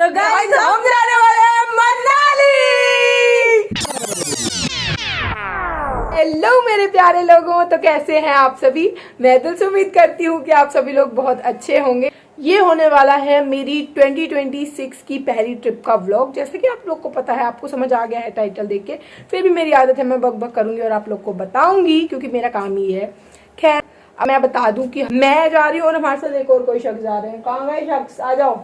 तो गाइस हम जाने वाले हैं मनाली। हेलो मेरे प्यारे लोगों, तो कैसे हैं आप सभी। मैं दिल से उम्मीद करती हूँ कि आप सभी लोग बहुत अच्छे होंगे। ये होने वाला है मेरी 2026 की पहली ट्रिप का व्लॉग। जैसे कि आप लोग को पता है, आपको समझ आ गया है टाइटल देख के, फिर भी मेरी आदत है मैं बक बक करूंगी और आप लोग को बताऊंगी क्योंकि मेरा काम ही है। खैर अब मैं बता दूं कि मैं जा रही हूँ और हमारे साथ एक और कोई शख्स जा रहे हैं। कहाँ गए शख्स, आ जाओ।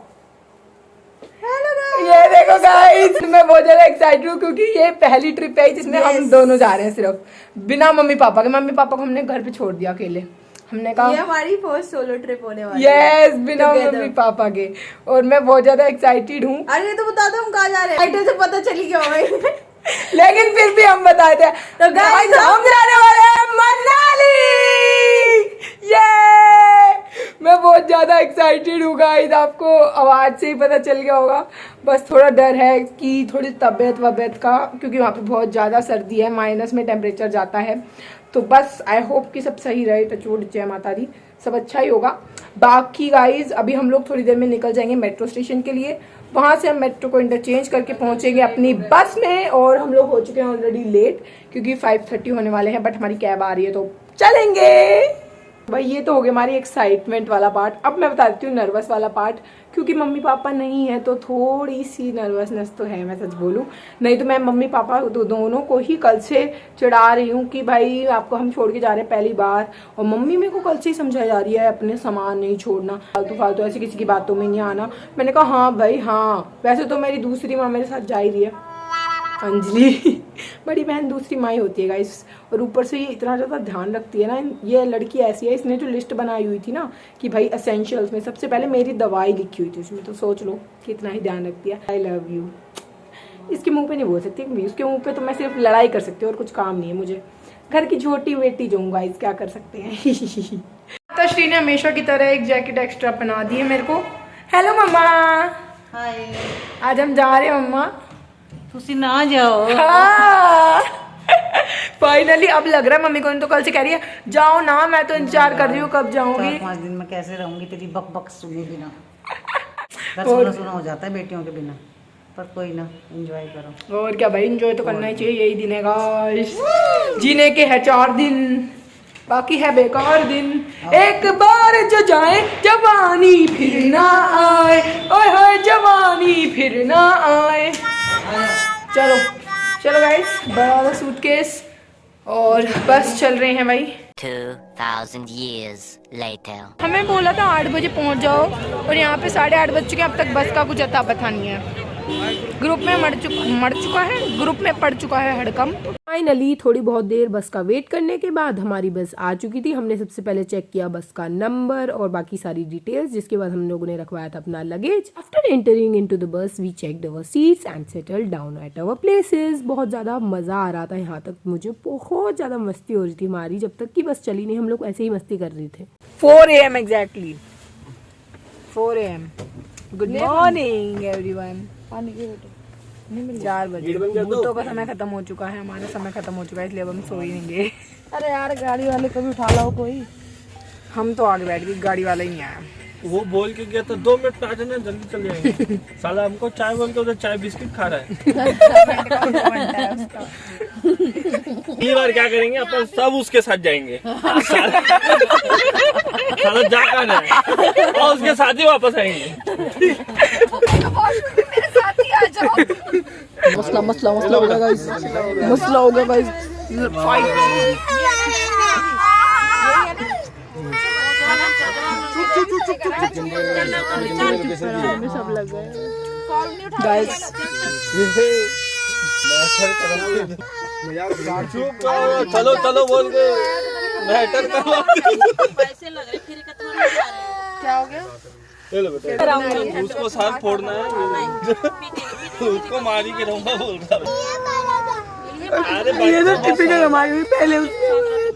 हेलो ये देखो गाइस, मैं बहुत ज्यादा एक्साइटेड हूँ क्योंकि ये पहली ट्रिप है जिसमें हम दोनों जा रहे हैं, सिर्फ बिना मम्मी पापा के। मम्मी पापा को हमने घर पे छोड़ दिया अकेले। हमने कहा ये हमारी फर्स्ट सोलो ट्रिप होने वाली है। बिना मम्मी पापा के। और मैं बहुत ज्यादा एक्साइटेड हूँ। अरे तो बता दो हम कहाँ जा रहे हैं, टाइटल से पता चली गया होगा। लेकिन फिर भी हम बताए थे। तो गाइस हम जाने वाले हैं मनाली। ये मैं बहुत ज्यादा एक्साइटेड हूँ गाइस, आपको आवाज से ही पता चल गया होगा। बस थोड़ा डर है कि थोड़ी तबीयत वबीयत का, क्योंकि वहाँ पे बहुत ज़्यादा सर्दी है, माइनस में टेम्परेचर जाता है। तो बस आई होप कि सब सही रहे, टचवुड, जय माता दी, सब अच्छा ही होगा। बाकी गाइज अभी हम लोग थोड़ी देर में निकल जाएंगे मेट्रो स्टेशन के लिए। वहाँ से हम मेट्रो को इंटरचेंज करके पहुँचेंगे अपनी बस में। और हम लोग हो चुके हैं ऑलरेडी लेट क्योंकि 5:30 होने वाले हैं, बट हमारी कैब आ रही है तो चलेंगे। भाई ये तो हो गया हमारी एक्साइटमेंट वाला पार्ट। अब मैं बता देती हूँ नर्वस वाला पार्ट, क्योंकि मम्मी पापा नहीं है तो थोड़ी सी नर्वसनेस तो है, मैं सच बोलूँ। नहीं तो मैं मम्मी पापा दोनों को ही कल से चिढ़ा रही हूँ कि भाई आपको हम छोड़ के जा रहे हैं पहली बार। और मम्मी मेरे को कल से ही समझाई जा रही है अपने सामान नहीं छोड़ना, फालतू फालतू ऐसी किसी की बातों में नहीं आना। मैंने कहा हाँ भाई हाँ। वैसे तो मेरी दूसरी माँ मेरे साथ जा ही रही है, अंजलि। बड़ी बहन दूसरी माँ ही होती है गाइस। और ऊपर से ये इतना ज़्यादा ध्यान रखती है ना, ये लड़की ऐसी है। इसने जो लिस्ट बनाई हुई थी ना कि भाई एसेंशियल्स में सबसे पहले मेरी दवाई लिखी हुई थी उसमें, तो सोच लो कितना ही ध्यान रखती है। आई लव यू इसके मुंह पे नहीं बोल सकती, उसके मुंह पे तो मैं सिर्फ लड़ाई कर सकती हूँ और कुछ काम नहीं है मुझे। घर की छोटी बेटी जो हूँ गाइस, क्या कर सकते हैं। तश्री ने हमेशा की तरह एक जैकेट एक्स्ट्रा बना दी है मेरे को। हेलो मम्मा। हाय, आज हम जा रहे हैं मम्मा। तुसी ना जाओ। फाइनली अब लग रहा है मम्मी को, तो कल से कह रही है जाओ ना, मैं तो इंतजार कर रही हूँ कब जाऊंगी। 4-5 दिन में कैसे रहूंगी तेरी बक बक सुने बिना। घर सुना हो जाता है बेटियों के बिना, पर कोई ना, एंजॉय करो। और क्या भाई, एंजॉय तो करना ही चाहिए, यही दिन है गाइस। जीने के है 4 दिन, बाकी है बेकार दिन। एक बार जो जाए जवानी फिर ना आए, ओए होए जवानी फिर ना आए। चलो चलो गाइस, बड़ा सूटकेस और बस चल रहे हैं भाई। 2000 years later. हमें बोला था 8 बजे पहुंच जाओ और यहाँ पे 8:30 बज चुके हैं, अब तक बस का कुछ अता पता नहीं है। ग्रुप में ग्रुप में पड़ चुका है हड़कम। फाइनली थोड़ी बहुत देर बस का वेट करने के बाद हमारी बस आ चुकी थी। हमने सबसे पहले चेक किया बस का नंबर और बाकी सारी डिटेल्स, जिसके बाद हम लोगों ने रखवाया था अपना luggage. After entering into the bus we checked our seats and settled down at our places. बहुत ज़्यादा मज़ा आ रहा था, यहाँ तक मुझे बहुत ज़्यादा मस्ती हो रही थी हमारी। जब तक कि बस चली नहीं हम लोग ऐसे ही मस्ती कर रहे थे। 4 AM exactly 4 AM। Good morning everyone. 4 बजे भूतों का समय खत्म हो चुका है, हमारा समय खत्म हो चुका है, इसलिए अब हम सो ही नहीं। अरे यार गाड़ी वाले को भी उठा लो कोई। हम तो आगे बैठ गए, गाड़ी वाला ही नहीं आया। वो बोल के गया था 2 मिनट में आ जाना, जल्दी चले जाएंगे। साला हमको चाय बोलते उधर चाय बिस्किट खा रहा है। ये बार क्या करेंगे अपन, सब उसके साथ जाएंगे। साला जा कर है और उसके साथ ही वापस आएंगे। मसला होगा गाइस, मसला होगा गाइस। सब लग गए गाइस। चलो चलो बोल के मैटर करवा। पैसे लग रहे फिर क्या हो गया? उसको साथ फोड़ना है, उसको मारी के रहूंगा बोल रहा। ये तो टिपिकल हमारी, पहले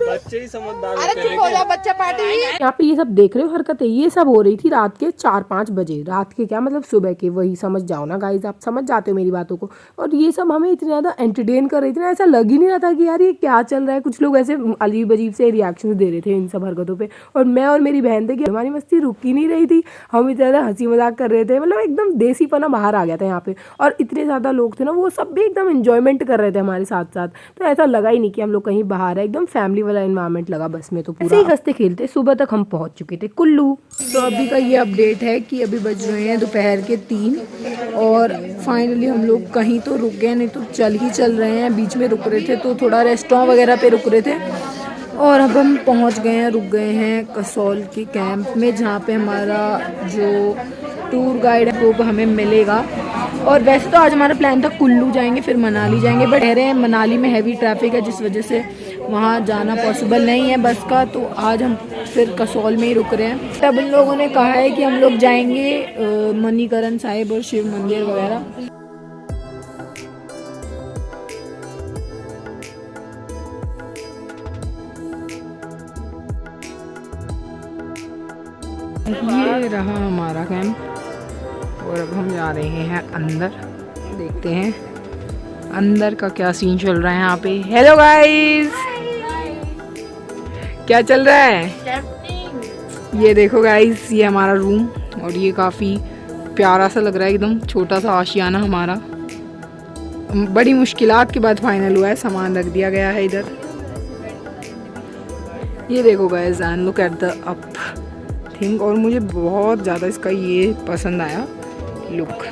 बच्चे ही समझदार अरे होते हैं चुप हो जा बच्चा पार्टी। यहाँ पे ये सब देख रहे हो हरकतें, ये सब हो रही थी रात के 4-5 बजे। रात के क्या मतलब सुबह के, वही समझ जाओ ना गाइज, आप समझ जाते हो मेरी बातों को। और ये सब हमें इतना ज़्यादा एंटरटेन कर रही थी ना, ऐसा लग ही नहीं रहा था कि यार ये क्या चल रहा है। कुछ लोग ऐसे अजीब अजीब से रिएक्शन दे रहे थे इन सब हरकतों पर, और मैं और मेरी बहन थे कि हमारी मस्ती रुक ही नहीं रही थी। हम इतना ज़्यादा हंसी मजाक कर रहे थे, मतलब एकदम देसीपना बाहर आ गया था यहाँ पे। और इतने ज़्यादा लोग थे ना, वो सब भी एकदम एंजॉयमेंट कर रहे थे हमारे साथ साथ। तो ऐसा लगा ही नहीं कि हम लोग कहीं बाहर है, एकदम फैमिली वाला एनवायरनमेंट लगा बस में। तो पूरा हंसते खेलते सुबह तक हम पहुंच चुके थे कुल्लू। तो अभी का ये अपडेट है कि अभी बज रहे हैं दोपहर के 3 और फाइनली हम लोग कहीं तो रुक गए, नहीं तो चल रहे हैं। बीच में रुक रहे थे तो थोड़ा रेस्टोरेंट वगैरह पे रुक रहे थे, और अब हम पहुंच गए हैं, रुक गए हैं कसौल के कैंप में, जहाँ पे हमारा जो टूर गाइड है वो हमें मिलेगा। और वैसे तो आज हमारा प्लान था कुल्लू जाएंगे फिर मनाली जाएंगे, बट कह रहे हैं मनाली में हैवी ट्रैफिक है जिस वजह से वहाँ जाना पॉसिबल नहीं है बस का। तो आज हम फिर कसौल में ही रुक रहे हैं। तब इन लोगों ने कहा है कि हम लोग जाएंगे मणिकरण साहिब और शिव मंदिर वगैरह। ये रहा हमारा कैंप और अब हम जा रहे हैं अंदर, देखते हैं अंदर का क्या सीन चल रहा है यहाँ पे। हेलो गाइस, क्या चल रहा है? ये देखो गाइस, ये हमारा रूम, और ये काफ़ी प्यारा सा लग रहा है, एकदम छोटा सा आशियाना हमारा। बड़ी मुश्किलात के बाद फाइनल हुआ है, सामान रख दिया गया है इधर। ये देखो guys, and look at the up thing. और मुझे बहुत ज़्यादा इसका ये पसंद आया लुक।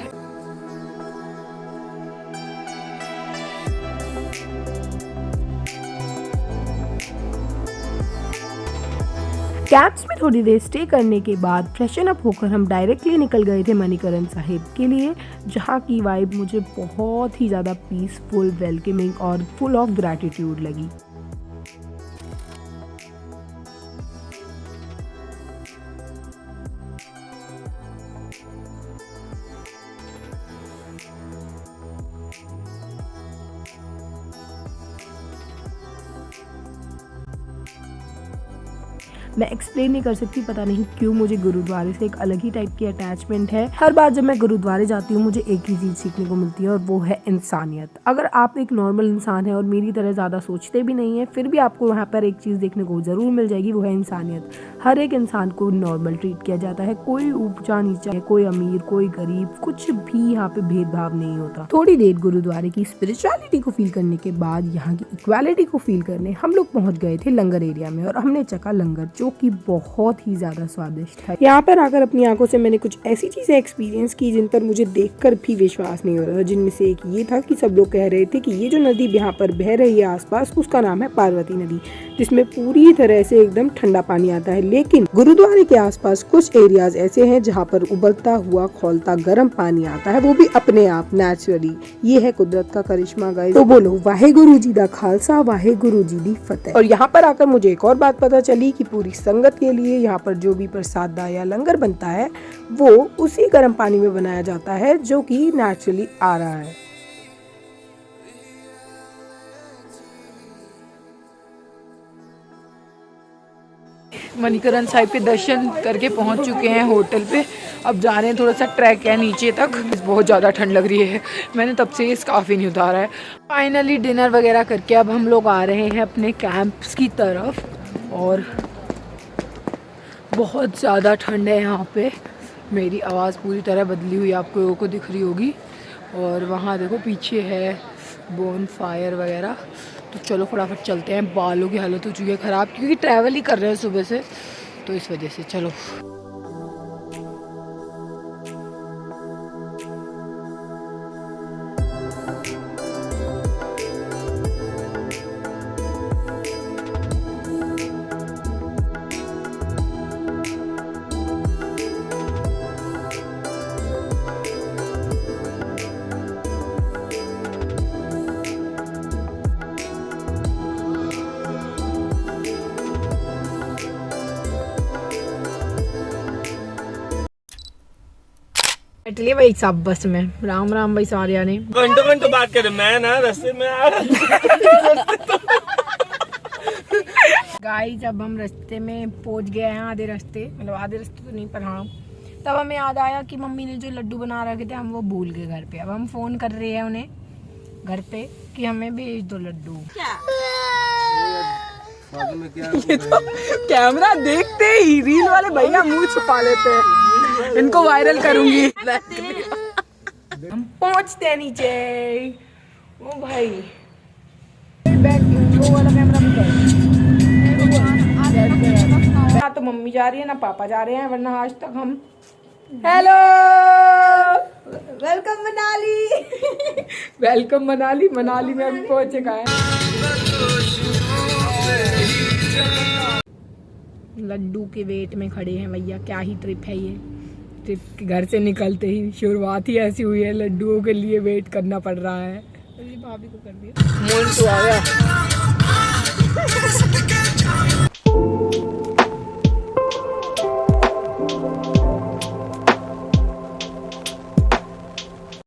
कैंप्स में थोड़ी देर स्टे करने के बाद फ्रेशन अप होकर हम डायरेक्टली निकल गए थे मणिकरण साहिब के लिए, जहाँ की वाइब मुझे बहुत ही ज़्यादा पीसफुल, वेलकमिंग और फुल ऑफ ग्रैटिट्यूड लगी। मैं एक्सप्लेन नहीं कर सकती, पता नहीं क्यों मुझे गुरुद्वारे से एक अलग ही टाइप की अटैचमेंट है। हर बार जब मैं गुरुद्वारे जाती हूँ मुझे एक ही चीज़ सीखने को मिलती है, और वो है इंसानियत। अगर आप एक नॉर्मल इंसान है और मेरी तरह ज़्यादा सोचते भी नहीं है, फिर भी आपको वहाँ पर एक चीज़ देखने को ज़रूर मिल जाएगी, वो है इंसानियत। हर एक इंसान को नॉर्मल ट्रीट किया जाता है, कोई ऊंचा नीचा है, कोई अमीर कोई गरीब, कुछ भी यहाँ पे भेदभाव नहीं होता। थोड़ी देर गुरुद्वारे की स्पिरिचुअलिटी को फील करने के बाद यहाँ की इक्वालिटी को फील करने हम लोग पहुँच गए थे लंगर एरिया में, और हमने चखा लंगर जो कि बहुत ही ज्यादा स्वादिष्ट था। यहाँ पर आकर अपनी आंखों से मैंने कुछ ऐसी चीजें एक्सपीरियंस की जिन पर मुझे देखकर भी विश्वास नहीं हो रहा था, जिनमें से एक ये था कि सब लोग कह रहे थे कि ये जो नदी यहाँ पर बह रही है आसपास, उसका नाम है पार्वती नदी, जिसमें पूरी तरह से एकदम ठंडा पानी आता है। लेकिन गुरुद्वारे के आसपास कुछ एरियाज ऐसे हैं जहाँ पर उबलता हुआ खौलता गर्म पानी आता है, वो भी अपने आप नेचुरली। ये है कुदरत का करिश्मा गाइस। तो बोलो वाहेगुरु जी दा खालसा, वाहेगुरु जी दी फतेह। और यहाँ पर आकर मुझे एक और बात पता चली कि पूरी संगत के लिए यहाँ पर जो भी प्रसादा या लंगर बनता है वो उसी गर्म पानी में बनाया जाता है जो कि नेचुरली आ रहा है। मणिकरण साहिब के दर्शन करके पहुंच चुके हैं होटल पे। अब जा रहे हैं, थोड़ा सा ट्रैक है नीचे तक, बहुत ज़्यादा ठंड लग रही है, मैंने तब से स्कार्फ ही नहीं उतारा है। फाइनली डिनर वगैरह करके अब हम लोग आ रहे हैं अपने कैंप्स की तरफ, और बहुत ज़्यादा ठंड है यहाँ पे। मेरी आवाज़ पूरी तरह बदली हुई आपको लोगों को दिख रही होगी, और वहाँ देखो पीछे है बोन फायर वगैरह। तो चलो फटाफट चलते हैं, बालों की हालत हो चुकी है ख़राब क्योंकि ट्रैवल ही कर रहे हैं सुबह से, तो इस वजह से चलो। चलिए भाई साहब बस में, राम राम भाई सारिया ने घंटों घंटों बात करे, मैं ना रास्ते में आ रहा गाइस अब हम रास्ते में पहुंच गए हैं, आधे रास्ते, मतलब आधे रास्ते तो नहीं पर हाँ। तब हमें याद आया कि मम्मी ने जो लड्डू बना रखे थे हम वो भूल गए घर पे। अब हम फोन कर रहे हैं उन्हें घर पे कि हमें भेज दो लड्डू। ये तो कैमरा देखते ही रील वाले भैया मुंह छुपा लेते हैं, इनको वायरल करूंगी। हम पहुंचते हैं नीचे। ओ भाई बैक वो वाला कैमरा भी ना तो मम्मी जा रही है ना पापा जा रहे हैं, वरना आज तक हम hello welcome Manali welcome Manali. Manali में हम पहुंच गए। लड्डू के वेट में खड़े हैं भैया। क्या ही ट्रिप है ये। ट्रिप घर से निकलते ही शुरुआत ही ऐसी हुई है, लड्डुओं के लिए वेट करना पड़ रहा है। भाभी को कर दिया मोन्टू आ गया।